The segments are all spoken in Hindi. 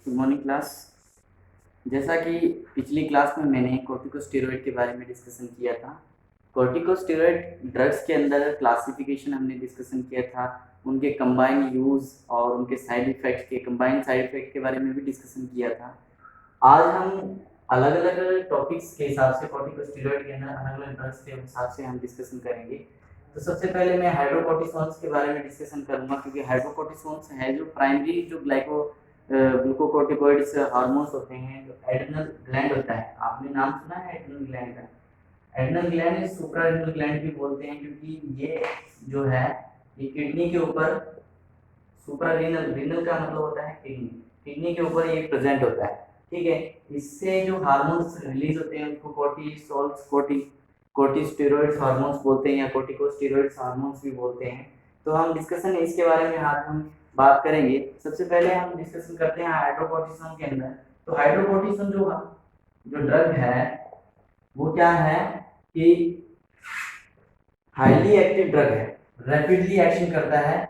Good morning class. जैसा कि पिछली क्लास में मैंने कॉर्टिकोस्टेरॉइड के बारे में डिस्कशन किया था। कॉर्टिकोस्टेरॉइड ड्रग्स के अंदर क्लासिफिकेशन हमने डिस्कशन किया था, उनके कंबाइन यूज़ और उनके साइड इफ़ेक्ट के कंबाइन साइड इफ़ेक्ट के बारे में भी डिस्कशन किया था। आज हम अलग अलग टॉपिक्स के हिसाब से कॉर्टिकोस्टेरॉइड के अंदर अलग अलग ड्रग्स के हिसाब से हम डिस्कशन करेंगे। तो सबसे पहले मैं हाइड्रोकोर्टिसोन्स के बारे में डिस्कशन करूंगा, क्योंकि हाइड्रोकोर्टिसोन्स है जो प्राइमरी जो ग्लूकोकोर्टिकोइड्स हार्मोन्स होते हैं, जो एड्रिनल ग्लैंड होता है। आपने नाम सुना है एड्रिनल ग्लैंड का? एड्रिनल ग्लैंड सुप्राएड्रिनल ग्लैंड भी बोलते हैं, क्योंकि ये जो है ये किडनी के ऊपर, सुप्रारीनल, रीनल का मतलब होता है किडनी, किडनी के ऊपर ये प्रेजेंट होता है। ठीक है, इससे जो हार्मोन्स रिलीज होते हैं उसको कोर्टिसोल्स, कोर्टिस्टेरॉइड्स हार्मोन्स बोलते हैं या कोर्टिकोस्टेरॉइड्स हार्मोन्स भी बोलते हैं। तो हम डिस्कशन इसके बारे में आज हम बात करेंगे। सबसे पहले हम डिस्कशन करते हैं हाइड्रोकोर्टिसोन के अंदर। तो हाइड्रोकोर्टिसोन जो ड्रग है वो क्या है कि हाईली एक्टिव ड्रग है, रैपिडली एक्शन करता है,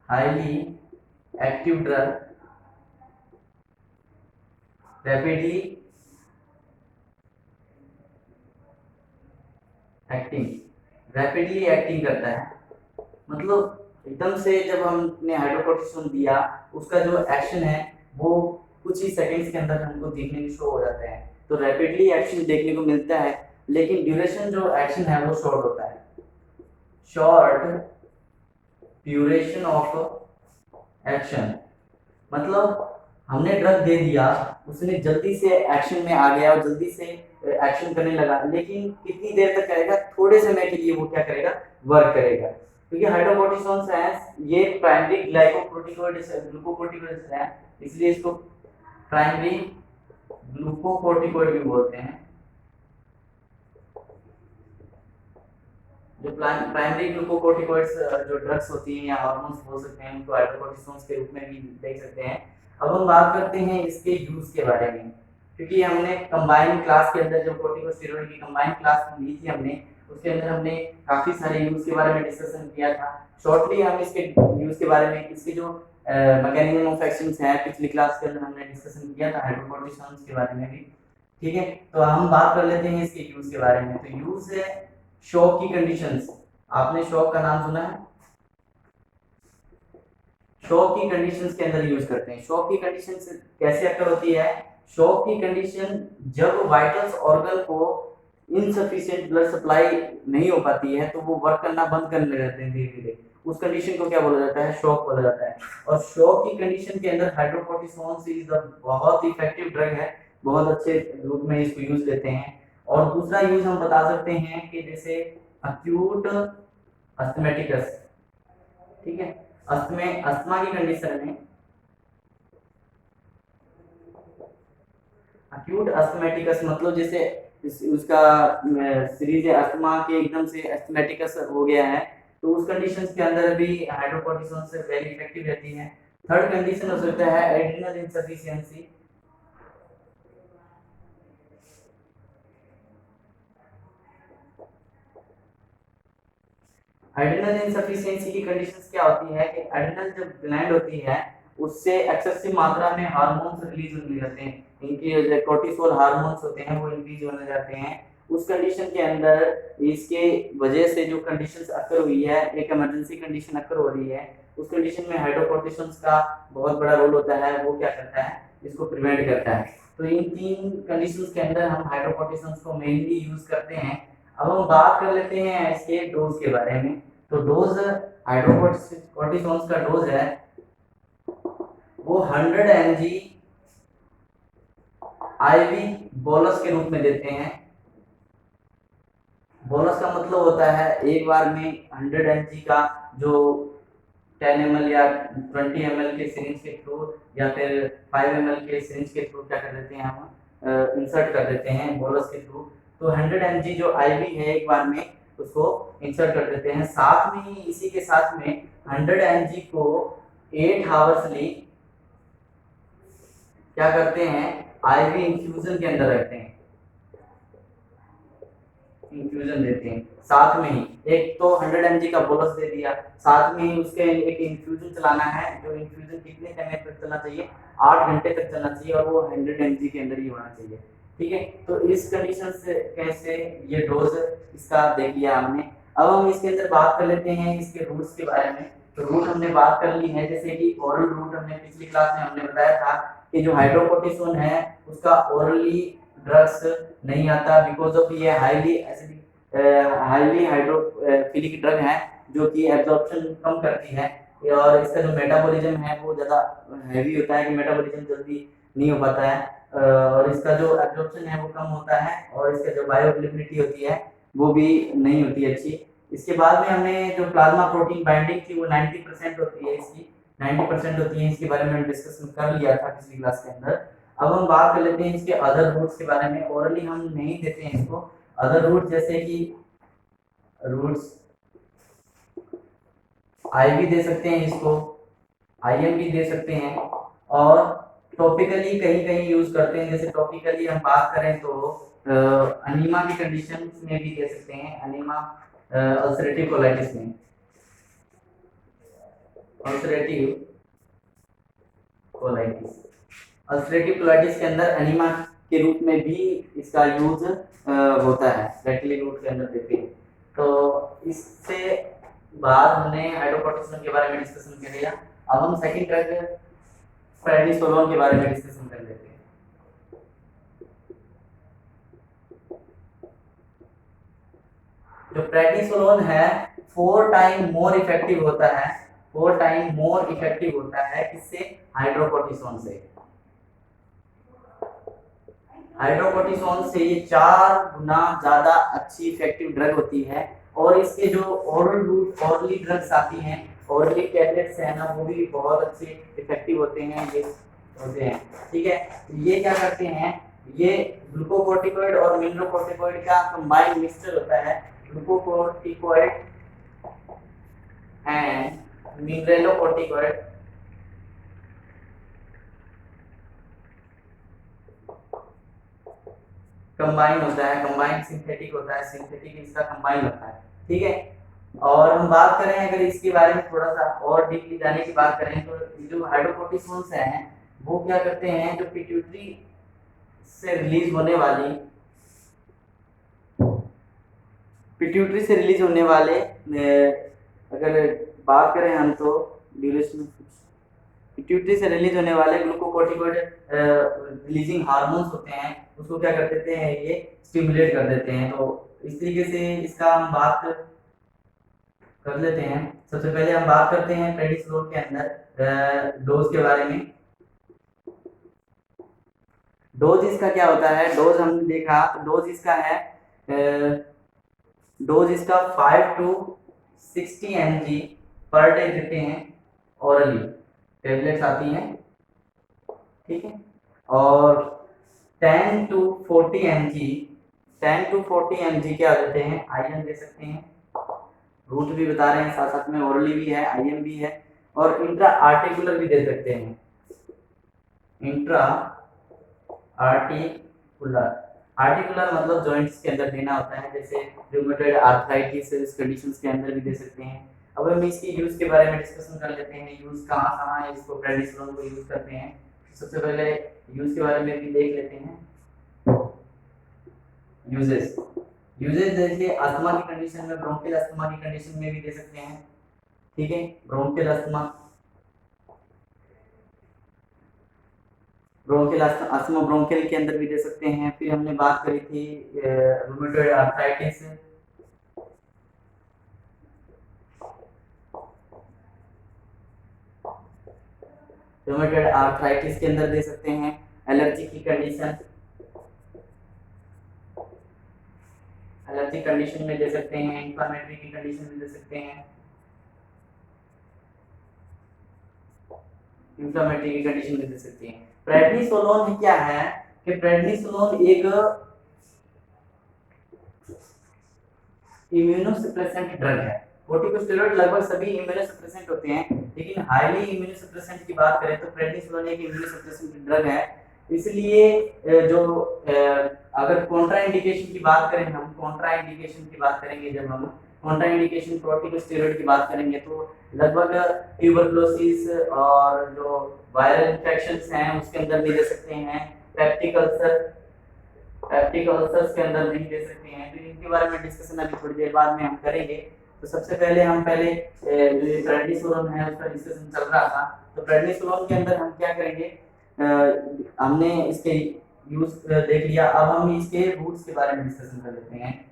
highly active drug, rapidly acting करता है। मतलब एकदम से जब हमने हाइड्रोकोर्टिसोन दिया, उसका जो एक्शन है वो कुछ ही सेकंड्स के अंदर हमको देखने को शो हो जाता है। तो रैपिडली एक्शन देखने को मिलता है, लेकिन ड्यूरेशन जो एक्शन है वो शॉर्ट होता है, शॉर्ट ड्यूरेशन ऑफ एक्शन। मतलब हमने ड्रग दे दिया, उसने जल्दी से एक्शन में आ गया और जल्दी से एक्शन करने लगा, लेकिन कितनी देर तक करेगा? थोड़े समय के लिए वो क्या करेगा? वर्क करेगा। क्योंकि हाइड्रोकोर्टिसोन्स है ये प्राइमरी ग्लाइकोप्रोटीकोइड्स है, ग्लूकोकोर्टिकोइड्स है, इसलिए इसको प्राइमरी ग्लूकोकोर्टिकोइड भी बोलते हैं। जो प्राइमरी ग्लूकोकोर्टिकोइड्स जो ड्रग्स होती हैं या हार्मोन्स बोल सकते हैं, उनको हाइड्रोकोर्टिसोन्स के रूप में भी देख सकते हैं। अब हम बात करते हैं इसके यूज के बारे में, क्योंकि हमने कंबाइन क्लास के अंदर जो कॉर्टिकोस्टेरॉइड की कंबाइन क्लास ली थी हमने, उसके अंदर हमने काफी सारे यूज के बारे में डिस्कशन किया था। शॉर्टली हम इसके यूज के बारे में, इसके जो मैकेनिज्म ऑफ एक्शंस है, पिछली क्लास के अंदर हमने डिस्कशन किया था हाइड्रोकोर्टिसोन्स के बारे में भी। ठीक है, तो हम बात कर लेते हैं इसके यूज के बारे में। तो यूज है शॉक की कंडीशंस। आपने शॉक का नाम सुना है? शॉक की कंडीशंस के अंदर यूज करते हैं। शॉक की कंडीशंस कैसे अकर होती है? शॉक की कंडीशन जब वाइटल्स ऑर्गन को इनसफिशिएंट ब्लड सप्लाई नहीं हो पाती है, तो वो वर्क करना बंद करने लग जाते हैं धीरे धीरे। उस कंडीशन को क्या बोला जाता है? शॉक बोला जाता है। और शॉक की कंडीशन के अंदर हाइड्रोकोर्टिसोन इज द बहुत इफेक्टिव ड्रग है, बहुत अच्छे रूप में इसको यूज लेते हैं। और दूसरा यूज हम बता सकते हैं कि जैसे अक्यूट अस्थमैटिकस, ठीक है, अस्थमा की कंडीशन में, अक्यूट अस्थमैटिकस मतलब जैसे उसका सीरीज है अस्थमा के, एकदम से अस्थमैटिकस हो गया है, तो उस कंडीशंस के अंदर भी हाइड्रोकोर्टिसोन से वेरी इफेक्टिव रहती है। थर्ड कंडीशन हो सकता है एड्रिनल इनसफिशिएंसी। एड्रिनल इनसफिशिएंसी की कंडीशंस क्या होती है कि एड्रिनल जब ग्लैंड होती है उससे एक्सेसिव मात्रा में हार्मोन्स रिलीज होने लगते हैं, इनकी जो कोर्टिसोल हार्मोन्स होते हैं वो इंक्रीज होने जाते हैं। उस कंडीशन के अंदर इसके वजह से जो कंडीशंस अकर हुई है, एक इमरजेंसी कंडीशन अकर हो रही है, उस कंडीशन में हाइड्रोकोर्टिसोन्स का बहुत बड़ा रोल होता है। वो क्या करता है? इसको प्रिवेंट करता है। तो इन तीन कंडीशंस के अंदर हम हाइड्रोकोर्टिसोन्स को मेनली यूज करते हैं। अब हम बात कर लेते हैं इसके डोज के बारे में। तो डोज हाइड्रोकोर्टिसोन्स का डोज है वो 100 mg आईवी बोलस के रूप में देते हैं। बोलस का मतलब होता है एक बार में 100 mg का जो 10 ml या 20 ml के सिरिंज के थ्रू या फिर 5 ml के सिरिंज के थ्रू क्या कर देते हैं, हम इंसर्ट कर देते हैं बोलस के थ्रू। तो 100 mg जो आईवी है एक बार में उसको इंसर्ट कर देते हैं। साथ में ही इसी के साथ में 100 mg को 8 हावर्सली क्या करते हैं? आईवी इन्फ्यूजन के अंदर रखते हैं, इन्फ्यूजन देते हैं। साथ में ही एक तो 100 mg का बोलस दे दिया, साथ में ही उसके एक इन्फ्यूजन चलाना है, जो इन्फ्यूजन कितने समय तक चलना चाहिए, 8 घंटे तक चलना चाहिए और वो 100 mg के अंदर ही होना चाहिए। ठीक है, तो इस कंडीशन से कैसे ये डोज इसका देख लिया हमने। अब हम इसके अंदर बात कर लेते हैं इसके रूट्स के बारे में। तो रूट हमने बात कर ली है, जैसे कि ओरल रूट हमने पिछली क्लास में हमने बताया था कि जो हाइड्रोकोर्टिसोन है उसका ओरली ड्रग्स नहीं आता, बिकॉज ऑफ ये highly acidic highly hydrophilic drug है जो कि एब्जॉर्प्शन कम करती है, और इसका जो मेटाबॉलिज्म है वो ज़्यादा हैवी होता है कि मेटाबॉलिज्म जल्दी नहीं हो पाता है, और इसका जो एब्जॉर्प्शन है वो कम होता है, और इसका जो बायोअवेलेबिलिटी होती है वो भी नहीं होती अच्छी। इसके बाद में हमने जो प्लाज्मा प्रोटीन बाइंडिंग थी वो 90% होती है, इसकी 90% होती है, इसके बारे में हमने डिस्कशन कर लिया था पिछली क्लास के अंदर। अब हम बात कर लेते हैं इसके अदर रूट्स के बारे में। ओरली हम नहीं देते हैं इसको, अदर रूट जैसे कि रूट्स IV दे सकते हैं इसको, IM भी दे सकते हैं, और टॉपिकली कहीं कहीं यूज करते हैं। जैसे टॉपिकली हम बात करें तो अनीमा की कंडीशन में भी दे सकते हैं, अनीमा अल्सरेटिव कोलाइटिस में, अल्सरेटिव कोलाइटिस, अल्सरेटिव कोलाइटिस के अंदर अनीमा के रूप में भी इसका यूज होता है, रेटिली रूट के अंदर देते हैं। तो इससे बाद हमने हाइड्रोकोर्टिसोन के बारे में डिस्कशन कर लिया। अब हम सेकंड ड्रग प्रेडनिसोलोन के बारे में डिस्कशन कर लेते हैं। जो प्रेडनिसोलोन है 4 टाइम मोर इफेक्टिव होता है, 4 टाइम मोर इफेक्टिव होता है किससे, हाइड्रोकोर्टिसोन से। हाइड्रोकोर्टिसोन से ये 4 गुना ज्यादा अच्छी इफेक्टिव ड्रग होती है, और इसके जो ओरली ड्रग्स आती हैं, ओरली टैबलेट्स है ना, वो भी बहुत अच्छे इफेक्टिव होते हैं, ये होते हैं। ठीक है, ये क्या करते हैं, ये ग्लूकोकोर्टिकोइड और मिनरलोकोर्टिकोइड का कंबाइंड मिक्सचर होता है, ग्लूकोकोर्टिकोइड एंड मिनरलोकोर्टिकोइड कंबाइन होता है, कंबाइन सिंथेटिक होता है, सिंथेटिक इसका कंबाइन होता है। ठीक है, और हम बात करें अगर इसके बारे में थोड़ा सा और डीपली जाने की बात करें तो जो हाइड्रोकोर्टिसोन्स हैं वो क्या करते हैं, जो पिट्यूटरी से रिलीज होने वाले अगर बात करें हम तो ड्यूरेशन पिट्यूटरी से रिलीज होने वाले ग्लूकोकोर्टिकोइड रिलीजिंग हार्मोन्स होते हैं, उसको क्या कर देते हैं, ये स्टिमुलेट कर देते हैं। तो इस तरीके से इसका हम बात कर लेते हैं। सबसे पहले हम बात करते हैं प्रेडिसोलोन के अंदर डोज के बारे में। डोज इसका क्या होता है, डोज हमने देखा, डोज इसका है डोज इसका 5 to 60 mg पर डे देते हैं, ओरली टेबलेट्स आती हैं। ठीक है, और 10 to 40 mg क्या देते हैं, IM दे सकते हैं, रूट भी बता रहे हैं, साथ साथ में ओरली भी है, IM भी है, और इंट्रा आर्टिकुलर भी दे सकते हैं, इंट्रा आर्टिकुलर मतलब जॉइंट्स के अंदर देना होता है, जैसे रूमेटॉइड आर्थराइटिस इस कंडीशंस के अंदर भी दे सकते हैं। अब हम इसकी यूज के बारे में डिस्कशन कर लेते हैं, यूज कहाँ है इसको प्रेडिसोलोन को यूज करते हैं। सबसे पहले यूज के बारे में भी देख लेते हैं। यूजेस देखिए, अस्थमा की कंडीशन में, ब्रोंकियल अस्थमा की कंडीशन में भी दे सकते हैं। ठीक है, ब्रोंकियल अस्थमा ब्रोंकियल के अंदर भी दे सकते हैं। फिर हमने बात करी थी रूमेटॉइड आर्थराइटिस, रूमेटॉइड आर्थराइटिस के अंदर दे सकते हैं। एलर्जी की कंडीशन में दे सकते हैं, इन्फ्लेमेटरी की कंडीशन में दे सकते हैं, इन्फ्लेमेटरी की कंडीशन में दे सकते हैं। प्रेडनिसोलोन क्या है कि प्रेडनिसोलोन एक इम्यूनोसप्रेसेंट ड्रग है। कोर्टिकोस्टेरॉइड लगभग सभी इम्यूनोसप्रेसेंट होते हैं, लेकिन हाईली इम्यूनोसप्रेसेंट की बात करें तो प्रेडनिसोलोन एक इम्यूनोसप्रेसेंट ड्रग है। इसलिए जो अगर कॉन्ट्राइंडिकेशन की बात करें, हम कॉन्ट्राइंडिकेशन की बात करेंगे, जब हम कॉन्ट्राइंडिकेशन कॉर्टिकोस्टेरॉइड की बात करेंगे तो लगभग ट्यूबरकुलोसिस और जो वायरल इन्फेक्शंस हैं उसके अंदर भी दे सकते हैं, पेप्टिक अल्सर्स के अंदर नहीं दे सकते हैं। तो इनके बारे में डिस्कशन अभी थोड़ी देर बाद में हम करेंगे। तो सबसे पहले हम जो ये प्रेडनिसोलोन है उसका डिस्कशन चल रहा था। तो प्रेडनिसोलोन के अंदर हम क्या करेंगे, हमने इसके यूज देख लिया, अब हम इसके रूट्स के बारे में डिस्कशन कर लेते हैं,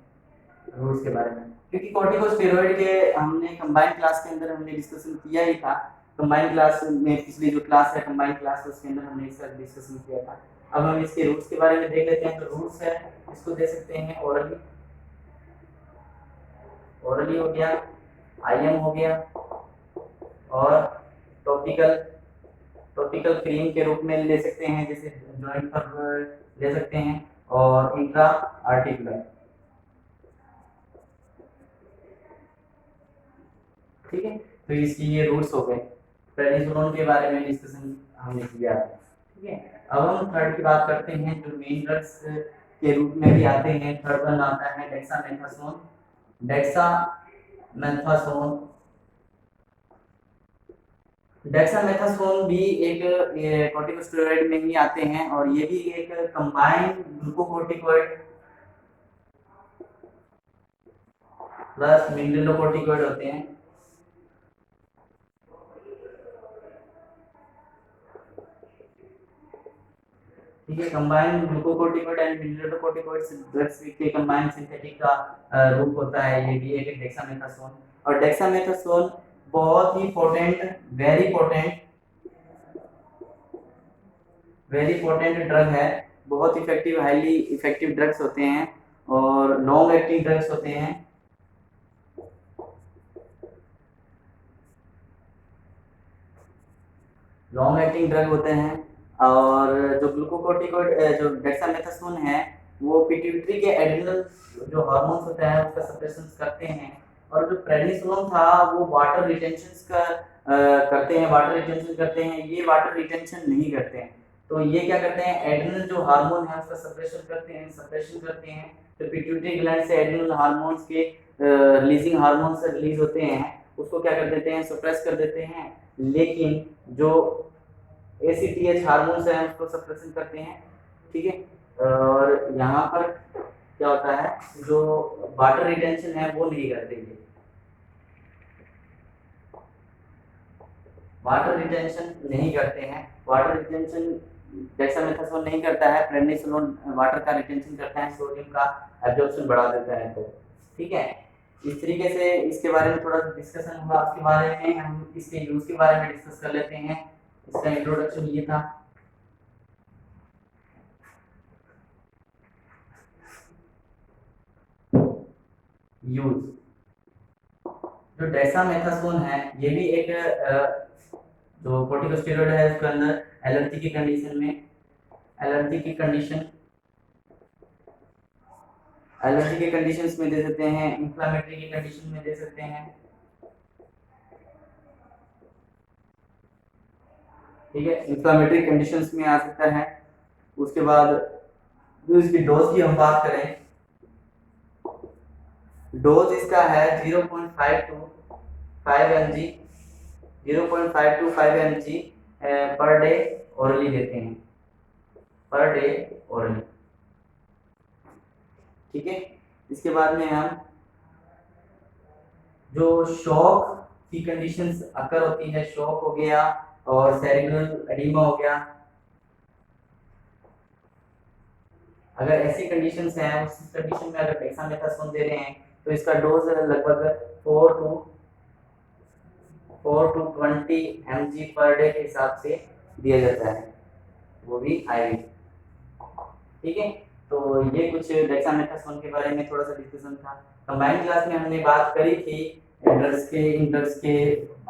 रूट्स के बारे में। क्योंकि कॉर्टिकोस्टेरॉइड के हमने कंबाइंड क्लास के अंदर हमने डिस्कशन किया ही था, कंबाइंड क्लास में पिछली जो क्लास है कंबाइंड क्लास उसके अंदर हमने इसका डिस्कशन किया था। अब हम इसके रूट्स के बारे में देख लेते हैं। तो रूट्स है, इसको दे सकते हैं ओरली, ओरली हो गया, आईएम हो गया, और टॉपिकल, टॉपिकल क्रीम के रूप में ले सकते हैं, जैसे जॉइंट पर ले सकते हैं, और इंट्रा आर्टिकुलर। ठीक है, तो इसकी ये रूट्स हो गए। प्रेडनिसोलोन के बारे में डिस्कशन हमने किया। ठीक है, अब हम थर्ड की बात करते हैं जो मेन ड्रग्स के रूप में भी आते हैं। थर्ड वन आता है डेक्सामेथासोन। डेक्सामेथासोन, डेक्सामेथासोन भी एक कॉर्टिकोस्टेरॉइड में ही आते हैं, और ये भी एक कंबाइंड ग्लूकोकोर्टिकोइड प्लस मिनरलोकोर्टिकोइड होते हैं। ठीक है, कंबाइंड ग्लूकोकोर्टिकोइड एंड मिनरलोकोर्टिकोइड ड्रग्स के कंबाइंड सिंथेटिक का रूप होता है ये भी एक डेक्सामेथासोन। और डेक्सामेथासोन बहुत ही पोटेंट, वेरी पोटेंट ड्रग है, बहुत इफेक्टिव, हाईली इफेक्टिव ड्रग्स होते हैं, और लॉन्ग एक्टिंग ड्रग्स होते हैं। लॉन्ग एक्टिंग ड्रग होते हैं। और जो ग्लूकोकोर्टिकोइड जो डेक्सामेथासोन है वो पिट्यूटरी के एड्रिनल जो हार्मोन्स होता है उसका सप्रेशन करते हैं। और जो प्रेडनिसोलोन था वो वाटर रिटेंशन का करते हैं, वाटर रिटेंशन करते हैं, ये वाटर रिटेंशन नहीं करते हैं। तो ये क्या करते हैं, एड्रिनल जो हार्मोन है उसका सप्रेशन करते हैं। तो पिट्यूटरी ग्लैंड से एड्रिनल हार्मोन्स के रिलीजिंग हार्मोन्स रिलीज होते हैं, उसको क्या कर देते हैं, सप्रेस कर देते हैं। लेकिन जो ACTH हार्मोन्स हैं उसको सप्रेशन करते हैं। ठीक है, और यहाँ पर क्या होता है, जो वाटर रिटेंशन है वो नहीं करते, ये वाटर रिटेंशन नहीं करते हैं। वाटर रिटेंशन डेक्सामेथासोन नहीं करता है, प्रेडनिसोलोन वाटर का रिटेंशन करता है, सोडियम का एब्जॉर्प्शन बढ़ा देता है। तो ठीक है, इस तरीके से इसके बारे में थोड़ा डिस्कशन हुआ। उसके बारे में हम इसके यूज के बारे में डिस्कस कर लेते हैं। इसका इंट्रोडक्शन ये था। यूज, जो डेक्सामेथासोन है ये भी एक जो कॉर्टिकोस्टेरॉइड है उसके अंदर एलर्जी की कंडीशन में, एलर्जी की कंडीशंस में दे सकते हैं, इंफ्लेमेटरी की कंडीशन में दे सकते हैं। ठीक है, इंफ्लेमेटरी कंडीशंस में आ सकता है। उसके बाद जो इसकी डोज की हम बात करें, डोज इसका है 0.5 to 5 mg, 0.5 to 5 mg per day orally देते हैं, पर डे ओरली। ठीक है, इसके बाद में हम जो शॉक की कंडीशंस अकर होती है, शॉक हो गया और सेरेब्रल एडिमा हो गया, अगर ऐसी कंडीशंस हैं, उस कंडीशन में अगर डेक्सामेथासोन दे रहे हैं तो इसका डोज लगभग 4 to 20 mg पर डे के हिसाब से दिया जाता है, वो भी IV। ठीक है, तो ये कुछ डेक्सामेथासोन के बारे में थोड़ा सा डिस्कशन था। कंबाइंड क्लास में हमने बात करी थी इन ड्रग्स के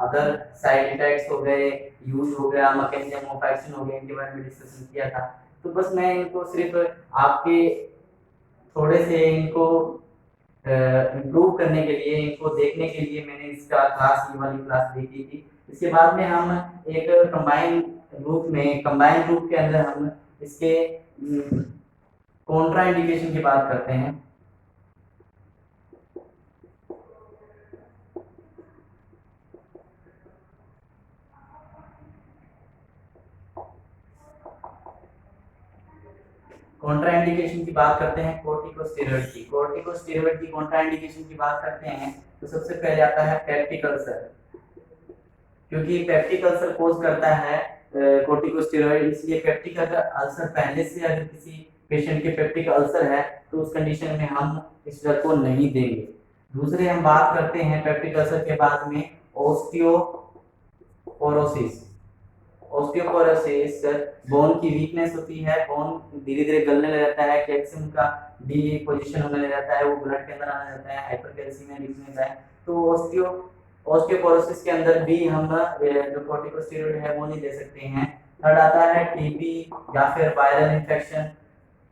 अदर साइड इफेक्ट्स हो गए, यूज हो गया, मैकेनिज्म ऑफ एक्शन हो गए, इनके बारे में डिस्कशन किया था। तो बस मैं इनको सिर्फ आपके थोड़े से इनको इम्प्रूव करने के लिए, इनको देखने के लिए मैंने इसका क्लास, ये वाली क्लास देखी थी। इसके बाद में हम एक कंबाइंड ग्रुप के अंदर हम इसके कॉन्ट्रा इंडिकेशन की बात करते हैं। कॉन्ट्रा इंडिकेशन की बात करते हैं कॉर्टिकोस्टेरॉइड की। कॉर्टिकोस्टेरॉइड की कॉन्ट्रा इंडिकेशन की बात करते हैं तो सबसे पहले आता है पेप्टिक अल्सर, क्योंकि पेप्टिक अल्सर कोज करता है कॉर्टिकोस्टेरॉइड, इसलिए पेप्टिक अगर अल्सर पहले से अगर किसी पेशेंट के पेप्टिक अल्सर है तो उस कंडीशन में हम इस ड्रग को नहीं देंगे। दूसरे हम बात करते हैं पेप्टिक अल्सर के बाद में ऑस्टियोपोरोसिस। ऑस्टियोपोरोसिस बोन की वीकनेस होती है, बोन धीरे धीरे गलने लग जाता है, कैल्शियम का डिपोजिशन होने लग जाता है, वो ब्लड के अंदर आने लगता है, हाइपरकैल्सीमिया वीकनेस है। तो ऑस्टियोपोरोसिस के अंदर भी हम जो कॉर्टिकोस्टेरॉइड है वो नहीं दे सकते हैं। थर्ड आता है टीबी या फिर वायरल इन्फेक्शन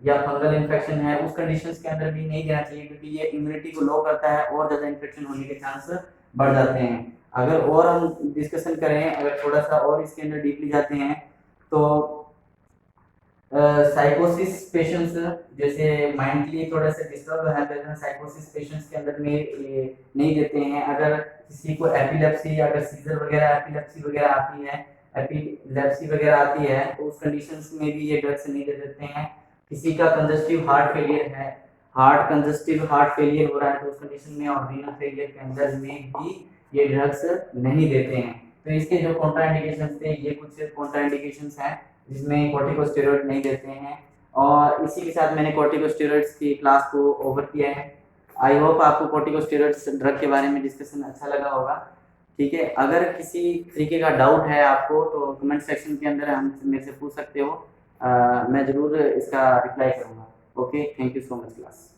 या फंगल इन्फेक्शन है, उस कंडीशंस के अंदर भी नहीं देना चाहिए, क्योंकि ये इम्यूनिटी को लो करता है और ज़्यादा इन्फेक्शन होने के चांस बढ़ जाते हैं। अगर और हम डिस्कशन करें, अगर थोड़ा सा और इसके अंदर डीपली जाते हैं तो साइकोसिस पेशेंट्स, जैसे माइंडली थोड़ा सा डिस्टर्ब है, साइकोसिस पेशेंट्स के अंदर में ये नहीं देते हैं। अगर किसी को एपिलेप्सी या अगर सीजर वगैरह एपिलेप्सी वगैरह आती है, एपिलेप्सी वगैरह आती है तो उस कंडीशंस में भी ये ड्रग्स नहीं दे देते हैं। किसी का कंजस्टिव हार्ट फेलियर है, कंजस्टिव हार्ट फेलियर हो रहा है तो उस कंडीशन में और रीनल फेलियर के अंदर में भी ये ड्रग्स नहीं देते हैं। तो इसके जो कॉन्ट्राइंडिकेशंस थे, ये कुछ कॉन्ट्राइंडिकेशंस हैं जिसमें कॉर्टिकोस्टेरॉइड नहीं देते हैं। और इसी के साथ मैंने कॉर्टिकोस्टेरॉइड्स की क्लास को ओवर किया है। आई होप आपको कॉर्टिकोस्टेरॉइड्स ड्रग के बारे में डिस्कशन अच्छा लगा होगा। ठीक है, अगर किसी तरीके का डाउट है आपको तो कमेंट सेक्शन के अंदर हम मेरे से पूछ सकते हो, मैं ज़रूर इसका रिप्लाई करूँगा। Okay, thank you so much class.